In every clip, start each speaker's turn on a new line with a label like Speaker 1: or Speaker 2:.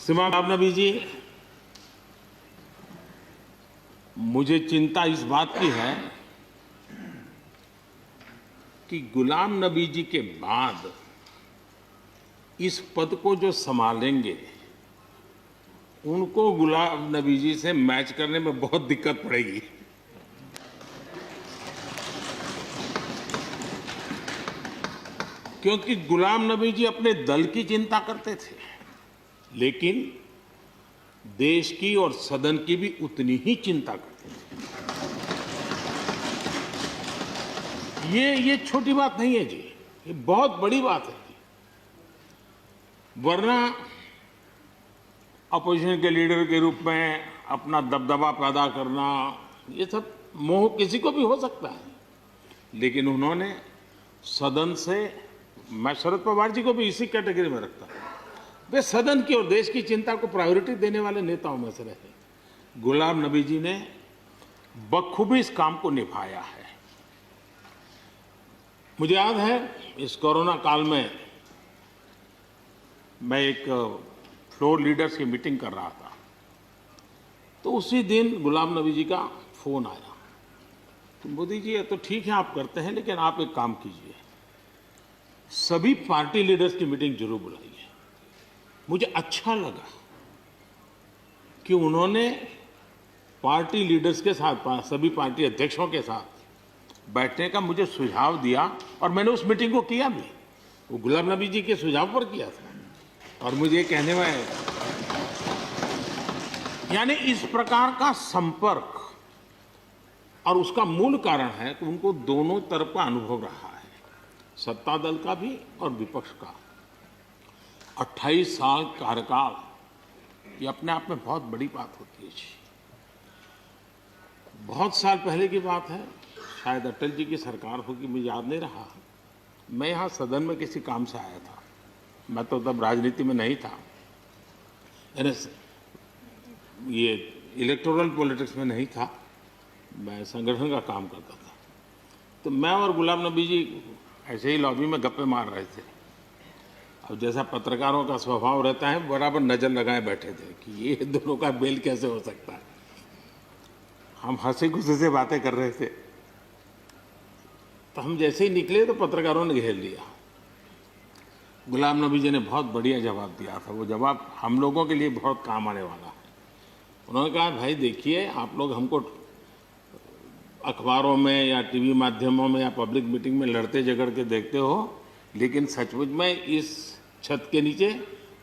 Speaker 1: गुलाम नबी जी, मुझे चिंता इस बात की है कि गुलाम नबी जी के बाद इस पद को जो संभालेंगे उनको गुलाम नबी जी से मैच करने में बहुत दिक्कत पड़ेगी। क्योंकि गुलाम नबी जी अपने दल की चिंता करते थे, लेकिन देश की और सदन की भी उतनी ही चिंता करते थे। ये छोटी बात नहीं है जी, ये बहुत बड़ी बात है जी। वरना अपोजिशन के लीडर के रूप में अपना दबदबा पैदा करना, ये सब मोह किसी को भी हो सकता है, लेकिन उन्होंने सदन से, मैं शरद पवार जी को भी इसी कैटेगरी में रखता हूं, वे सदन की और देश की चिंता को प्रायोरिटी देने वाले नेताओं में से रहे। गुलाम नबी जी ने बखूबी इस काम को निभाया है। मुझे याद है इस कोरोना काल में मैं एक फ्लोर लीडर्स की मीटिंग कर रहा था, तो उसी दिन गुलाम नबी जी का फोन आया। तो मोदी जी, ये तो ठीक है आप करते हैं, लेकिन आप एक काम कीजिए, सभी पार्टी लीडर्स की मीटिंग जरूर बुलाइए। मुझे अच्छा लगा कि उन्होंने पार्टी लीडर्स के साथ, सभी पार्टी अध्यक्षों के साथ बैठने का मुझे सुझाव दिया, और मैंने उस मीटिंग को किया भी। वो गुलाम नबी जी के सुझाव पर किया था, और मुझे कहने में, यानी इस प्रकार का संपर्क, और उसका मूल कारण है कि उनको दोनों तरफ का अनुभव रहा है, सत्ता दल का भी और विपक्ष का। 28 साल कार्यकाल, ये अपने आप में बहुत बड़ी बात होती है जी। बहुत साल पहले की बात है, शायद अटल जी की सरकार होगी, मुझे याद नहीं रहा। मैं यहाँ सदन में किसी काम से आया था, मैं तो तब राजनीति में नहीं था, ये इलेक्टोरल पॉलिटिक्स में नहीं था, मैं संगठन का काम करता था। तो मैं और गुलाम नबी जी ऐसे ही लॉबी में गप्पे मार रहे थे। अब जैसा पत्रकारों का स्वभाव रहता है, बराबर नजर लगाए बैठे थे कि ये दोनों का मेल कैसे हो सकता है। हम हंसी खुशी से बातें कर रहे थे, तो हम जैसे ही निकले तो पत्रकारों ने घेर लिया। गुलाम नबी जी ने बहुत बढ़िया जवाब दिया था। वो जवाब हम लोगों के लिए बहुत काम आने वाला है। उन्होंने कहा, भाई देखिए, आप लोग हमको अखबारों में या टीवी माध्यमों में या पब्लिक मीटिंग में लड़ते झगड़ के देखते हो, लेकिन सचमुच में इस छत के नीचे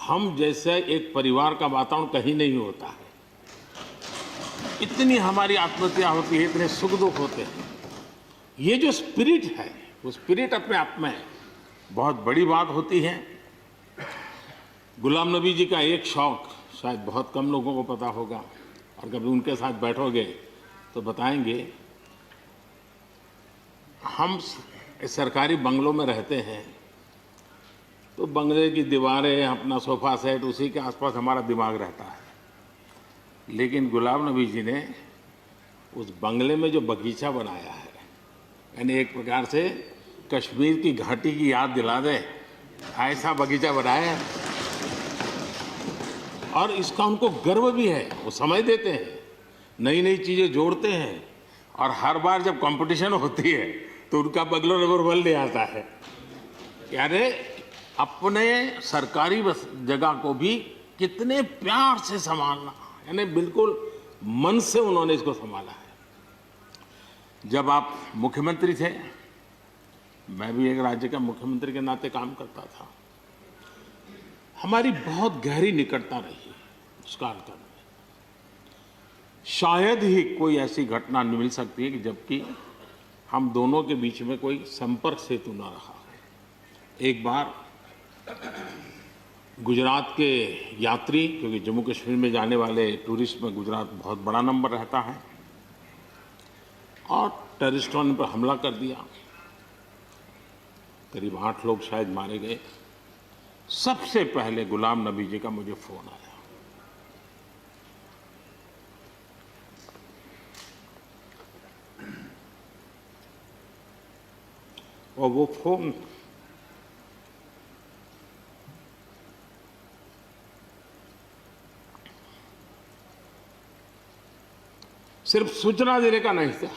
Speaker 1: हम जैसे एक परिवार का वातावरण कहीं नहीं होता है। इतनी हमारी आत्महत्या होती है, इतने सुख दुख होते हैं। ये जो स्पिरिट है, वो स्पिरिट अपने आप में बहुत बड़ी बात होती है। गुलाम नबी जी का एक शौक शायद बहुत कम लोगों को पता होगा, और कभी उनके साथ बैठोगे तो बताएंगे। हम सरकारी बंगलों में रहते हैं, तो बंगले की दीवारें, अपना सोफा सेट, उसी के आसपास हमारा दिमाग रहता है। लेकिन गुलाम नबी जी ने उस बंगले में जो बगीचा बनाया है, यानी एक प्रकार से कश्मीर की घाटी की याद दिला दे, ऐसा बगीचा बनाया है। और इसका उनको गर्व भी है, वो समय देते हैं, नई नई चीजें जोड़ते हैं, और हर बार जब कंपटीशन होती है तो उनका बंगला नंबर 1 ले आता है। यानी अपने सरकारी जगह को भी कितने प्यार से संभालना, यानी बिल्कुल मन से उन्होंने इसको संभाला है। जब आप मुख्यमंत्री थे, मैं भी एक राज्य का मुख्यमंत्री के नाते काम करता था, हमारी बहुत गहरी निकटता रही उस कालखंड में। शायद ही कोई ऐसी घटना मिल सकती है कि जबकि हम दोनों के बीच में कोई संपर्क सेतु न रहा हो। एक बार गुजरात के यात्री, क्योंकि जम्मू कश्मीर में जाने वाले टूरिस्ट में गुजरात बहुत बड़ा नंबर रहता है, और टेररिस्टों ने पर हमला कर दिया। करीब 8 लोग शायद मारे गए। सबसे पहले गुलाम नबी जी का मुझे फोन आया। और वो फोन सिर्फ सूचना देने का नहीं था,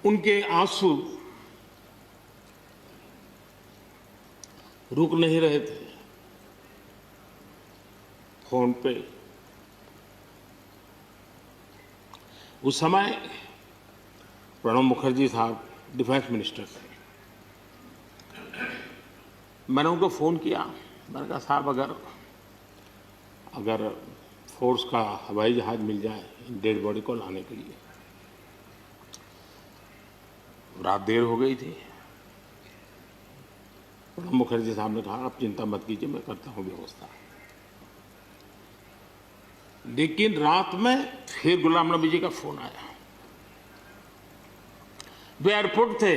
Speaker 1: उनके आंसू रुक नहीं रहे थे। फोन पे उस समय प्रणब मुखर्जी साहब डिफेंस मिनिस्टर थे। मैंने उनको फोन किया, मैंने कहा साहब अगर फोर्स का हवाई जहाज मिल जाए डेड बॉडी को लाने के लिए। रात देर हो गई थी। प्रणब मुखर्जी साहब ने कहा आप चिंता मत कीजिए, मैं करता हूं व्यवस्था। लेकिन रात में फिर गुलाम नबी जी का फोन आया। वे एयरपोर्ट थे।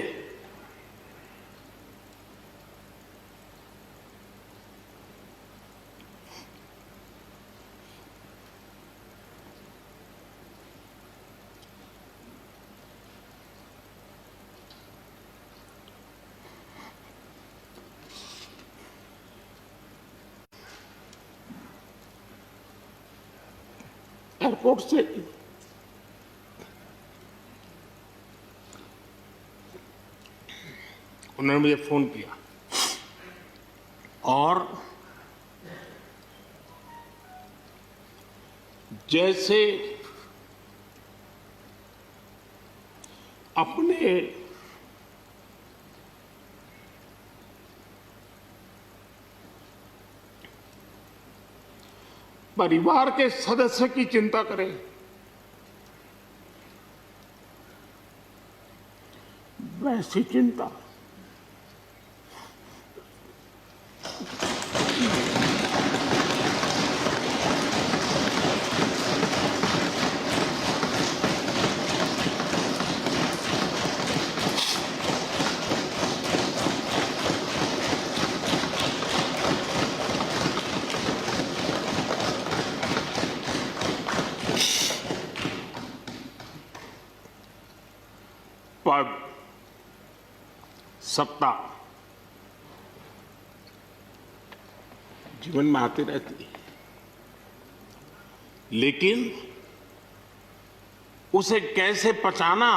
Speaker 1: एयरपोर्ट से उन्होंने मुझे फोन किया और जैसे अपने परिवार के सदस्य की चिंता करें, वैसी चिंता पद, सत्ता जीवन में आती रहती है, लेकिन उसे कैसे पचाना,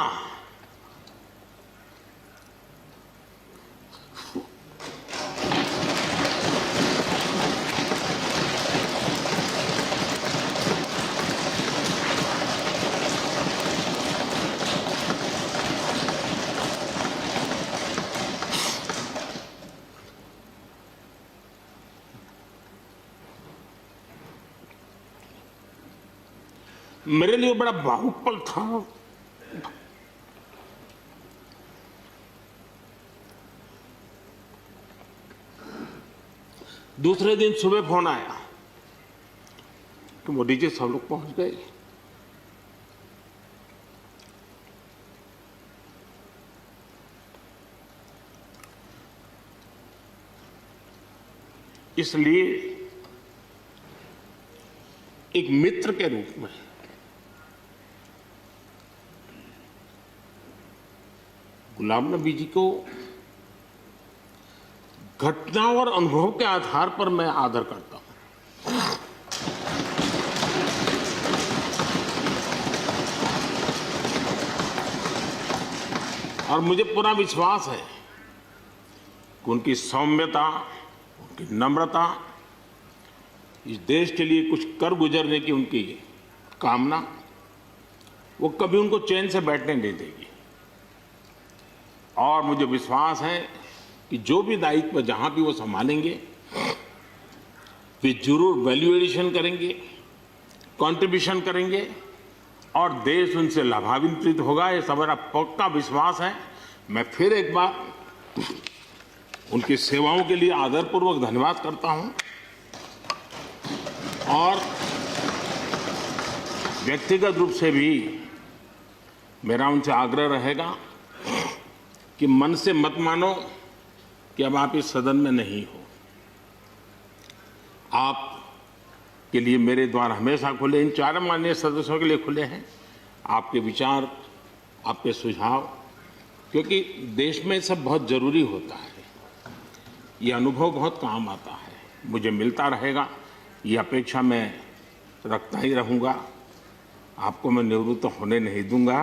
Speaker 1: मेरे लिए बड़ा भावुक पल था। दूसरे दिन सुबह फोन आया कि मोदी जी सब लोग पहुंच गए। इसलिए एक मित्र के रूप में गुलाम नबी जी को घटना और अनुभव के आधार पर मैं आदर करता हूं। और मुझे पूरा विश्वास है कि उनकी सौम्यता, उनकी नम्रता, इस देश के लिए कुछ कर गुजरने की उनकी कामना, वो कभी उनको चैन से बैठने नहीं देगी। और मुझे विश्वास है कि जो भी दायित्व जहां भी वो संभालेंगे, वे जरूर वैल्यू एडिशन करेंगे, कंट्रीब्यूशन करेंगे और देश उनसे लाभान्वित होगा। ये सब मेरा पक्का विश्वास है। मैं फिर एक बार उनकी सेवाओं के लिए आदरपूर्वक धन्यवाद करता हूं और व्यक्तिगत रूप से भी मेरा उनसे आग्रह रहेगा कि मन से मत मानो कि अब आप इस सदन में नहीं हो। आप के लिए मेरे द्वार हमेशा खुले, इन चारों माननीय सदस्यों के लिए खुले हैं। आपके विचार, आपके सुझाव, क्योंकि देश में सब बहुत ज़रूरी होता है, ये अनुभव बहुत काम आता है, मुझे मिलता रहेगा, ये अपेक्षा मैं रखता ही रहूँगा। आपको मैं निवृत्त होने नहीं दूंगा।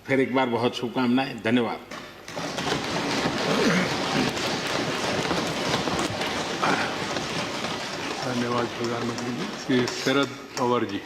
Speaker 1: फिर एक बार बहुत शुभकामनाएं, धन्यवाद।
Speaker 2: धन्यवाद प्रधानमंत्री जी। श्री शरद पवार जी।